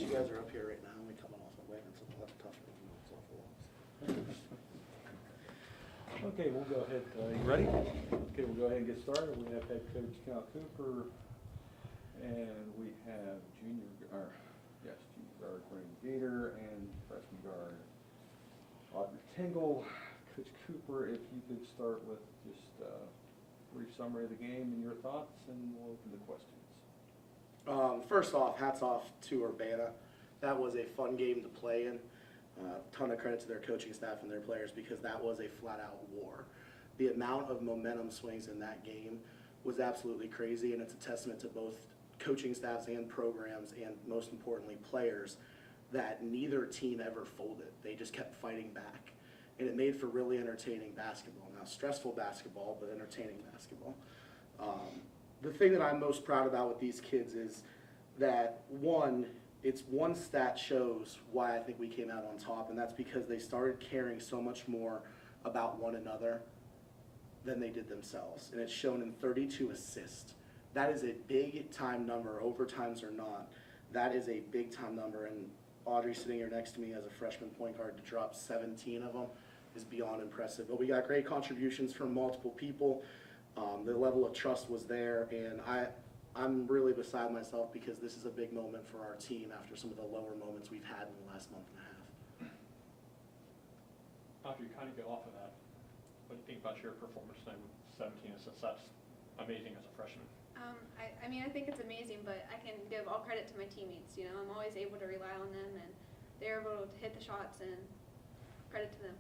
you guys are up here right now, and we coming off a win, it's a lot tougher than it's off a loss. Okay, we'll go ahead. You ready? Okay, we'll go ahead and get started. We have head coach Cal Cooper, and we have junior guard Brandi Beader, and freshman guard Audrey Tingle. Coach Cooper, if you could start with just a brief summary of the game and your thoughts, and we'll open the questions. First off, hats off to Urbana. That was a fun game to play in. Ton of credit to their coaching staff and their players because that was a flat-out war. The amount of momentum swings in that game was absolutely crazy, and it's a testament to both coaching staffs and programs, and most importantly, players, that neither team ever folded. They just kept fighting back, and it made for really entertaining basketball. Now, stressful basketball, but entertaining basketball. The thing that I'm most proud about with these kids is that, one, it's one stat shows why I think we came out on top, and that's because they started caring so much more about one another than they did themselves. And it's shown in 32 assists. That is a big time number, overtimes or not. That is a big time number, and Audrey sitting here next to me as a freshman point guard to drop 17 of them is beyond impressive. But we got great contributions from multiple people. The level of trust was there, and I'm really beside myself because this is a big moment for our team after some of the lower moments we've had in the last month and a half. After you kind of go off of that, what do you think about your performance tonight with 17 assists? That's amazing as a freshman. I mean, I think it's amazing, but I can give all credit to my teammates. You know, I'm always able to rely on them, and they're able to hit the shots, and credit to them.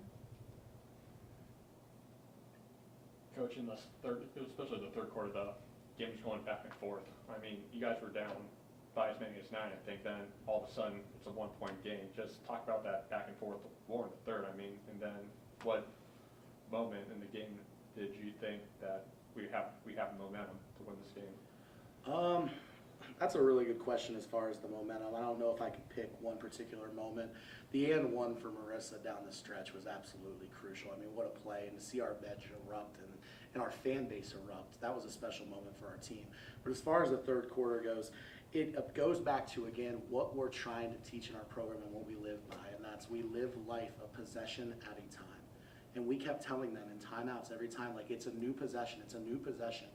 Coach, in the especially the third quarter, the game was going back and forth. I mean, you guys were down by as many as 9, I think. Then all of a sudden, it's a 1-point game. Just talk about that back and forth war in the third. I mean, and then what moment in the game did you think that we have momentum to win this game? That's a really good question as far as the momentum. I don't know if I could pick one particular moment. The and one for Marissa down the stretch was absolutely crucial. I mean, what a play, and to see our bench erupt and our fan base erupt, that was a special moment for our team. But as far as the third quarter goes, it goes back to, again, what we're trying to teach in our program and what we live by, and that's we live life a possession at a time. And we kept telling them in timeouts every time, like, it's a new possession, it's a new possession.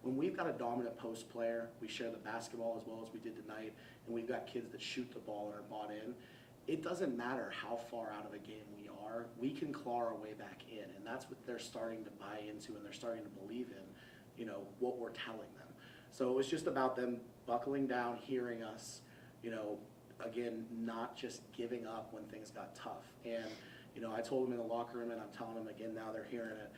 When we've got a dominant post player, we share the basketball as well as we did tonight, and we've got kids that shoot the ball and are bought in, it doesn't matter how far out of a game we are, we can claw our way back in, and that's what they're starting to buy into and they're starting to believe in, you know, what we're telling them. So it was just about them buckling down, hearing us, you know, again, not just giving up when things got tough. And, you know, I told them in the locker room, and I'm telling them again now, they're hearing it.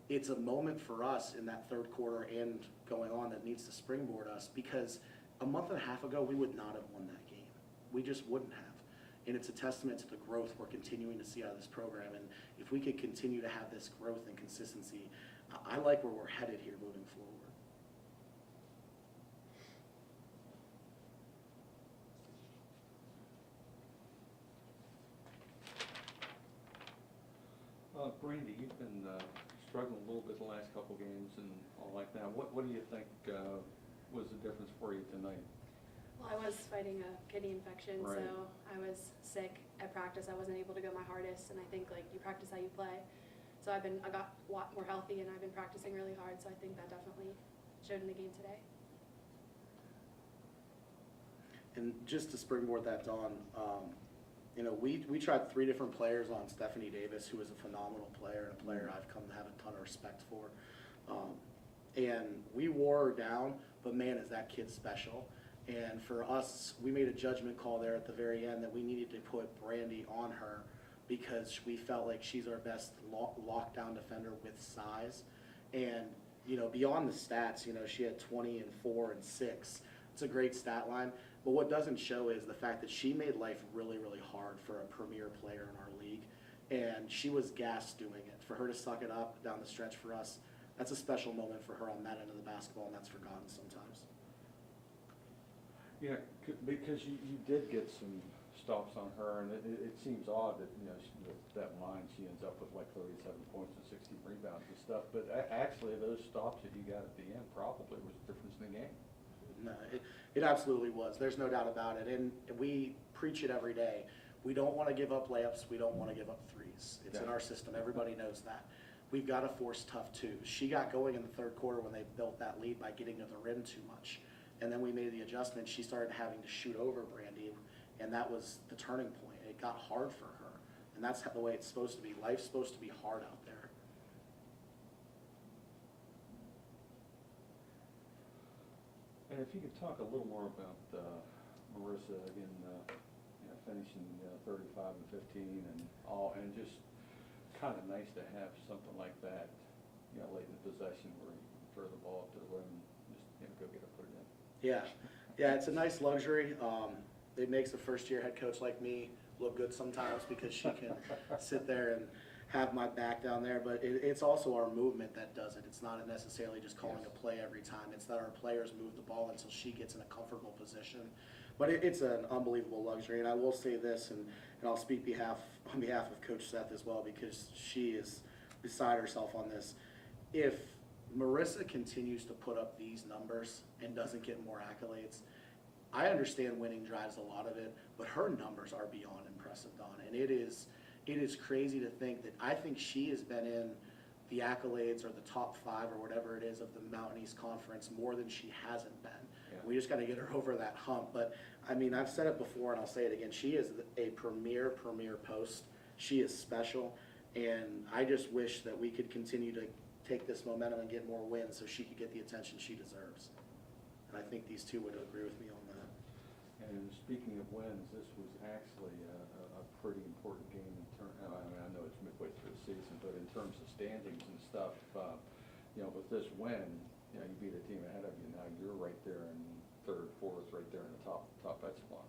It's a moment for us in that third quarter and going on that needs to springboard us, because a month and a half ago, we would not have won that game. We just wouldn't have. And it's a testament to the growth we're continuing to see out of this program. And if we could continue to have this growth and consistency, I like where we're headed here moving forward. Brandi, you've been struggling a little bit the last couple games and all like that. What do you think was the difference for you tonight? Well, I was fighting a kidney infection, Right. So I was sick at practice. I wasn't able to go my hardest, and I think, like, you practice how you play. So I got a lot more healthy, and I've been practicing really hard, so I think that definitely showed in the game today. And just to springboard that, Dawn, you know, we tried 3 different players on Stephanie Davis, who is a phenomenal player and a player I've come to have a ton of respect for. And we wore her down, but man, is that kid special. And for us, we made a judgment call there at the very end that we needed to put Brandi on her because we felt like she's our best lockdown defender with size. And, you know, beyond the stats, you know, she had 20 and 4 and 6. It's a great stat line. But what doesn't show is the fact that she made life really, really hard for a premier player in our league. And she was gassed doing it. For her to suck it up down the stretch for us, that's a special moment for her on that end of the basketball, and that's forgotten sometimes. Yeah, because you did get some stops on her, and it seems odd that, you know, that line she ends up with like 37 points and 16 rebounds and stuff. But actually, those stops that you got at the end probably was the difference in the game. No, it absolutely was. There's no doubt about it. And we preach it every day. We don't want to give up layups. We don't want to give up threes. It's in our system. Everybody knows that. We've got to force tough twos. She got going in the third quarter when they built that lead by getting to the rim too much. And then we made the adjustment. She started having to shoot over Brandi, and that was the turning point. It got hard for her. And that's the way it's supposed to be. Life's supposed to be hard out there. And if you could talk a little more about Marissa, again, finishing 35 and 15 and all, and just kind of nice to have something like that, late in the possession where you can throw the ball up to the rim and just go get it, put it in. Yeah, it's a nice luxury. It makes a first-year head coach like me look good sometimes because she can sit there and have my back down there, but it's also our movement that does it. It's not necessarily just calling a play every time. It's that our players move the ball until she gets in a comfortable position. But it's an unbelievable luxury, and I will say this, and I'll speak on behalf of Coach Seth as well, because she is beside herself on this. If Marissa continues to put up these numbers and doesn't get more accolades, I understand winning drives a lot of it, but her numbers are beyond impressive, Don, and it is crazy to think that I think she has been in the accolades or the top 5 or whatever it is of the Mountain East Conference more than she hasn't been. Yeah. We just got to get her over that hump. But, I mean, I've said it before and I'll say it again. She is a premier post. She is special. And I just wish that we could continue to take this momentum and get more wins so she could get the attention she deserves. And I think these two would agree with me on that. And speaking of wins, this was actually a pretty important game in terms. I mean, I know it's midway through the season, but in terms of standings and stuff, with this win, you beat a team ahead of you. Now you're right there in third, fourth, right there in the top echelon.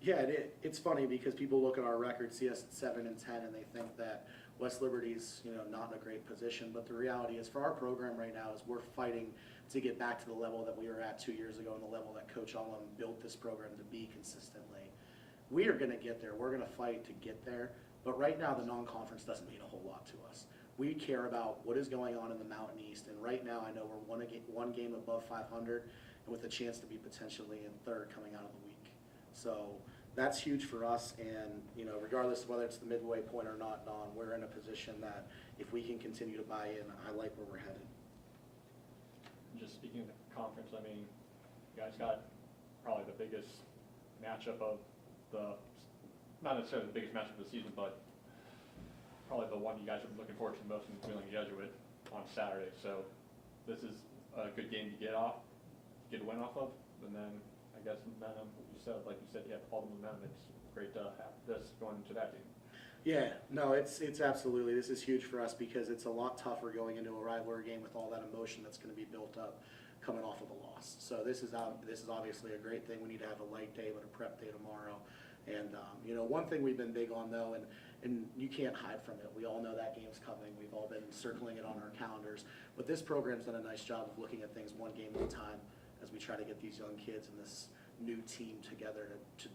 Yeah, it's funny because people look at our record, see us at 7 and 10, and they think that West Liberty's not in a great position. But the reality is, for our program right now, is we're fighting to get back to the level that we were at 2 years ago and the level that Coach Ullum built this program to be consistently. We are going to get there. We're going to fight to get there. But right now, the non-conference doesn't mean a whole lot to us. We care about what is going on in the Mountain East. And right now, I know we're one game above 500 and with a chance to be potentially in third coming out of the week. So that's huge for us. And, regardless of whether it's the midway point or not, Don, we're in a position that if we can continue to buy in, I like where we're headed. Just speaking of the conference, I mean, you guys got probably the biggest matchup of not necessarily the biggest matchup of the season, but probably the one you guys are looking forward to the most in Wheeling Jesuit on Saturday. So this is a good game to get a win off of, and then I guess momentum. Like you said, you have all the momentum. It's great to have this going into that game. Yeah, no, it's absolutely, this is huge for us because it's a lot tougher going into a rivalry game with all that emotion that's going to be built up coming off of a loss. So this is obviously a great thing. We need to have a light day, but a prep day tomorrow. And one thing we've been big on though, and you can't hide from it. We all know that game's coming. We've all been circling it on our calendars. But this program's done a nice job of looking at things one game at a time as we try to get these young kids and this new team together to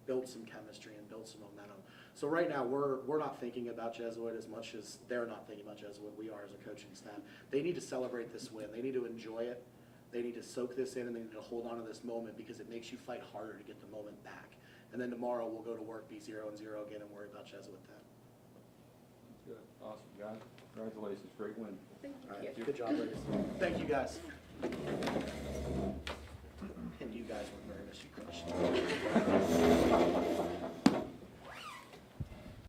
build some chemistry and build some momentum. So right now we're not thinking about Jesuit as much as they're not thinking about Jesuit. We are as a coaching staff. They need to celebrate this win. They need to enjoy it. They need to soak this in, and they need to hold on to this moment because it makes you fight harder to get the moment back. And then tomorrow we'll go to work, be 0-0 again, and worry about Jesuit then. Good. Awesome, guys. Congratulations. Great win. Thank you. All right. Good job, ladies. Thank you, guys. And you guys were nervous. You crushed it.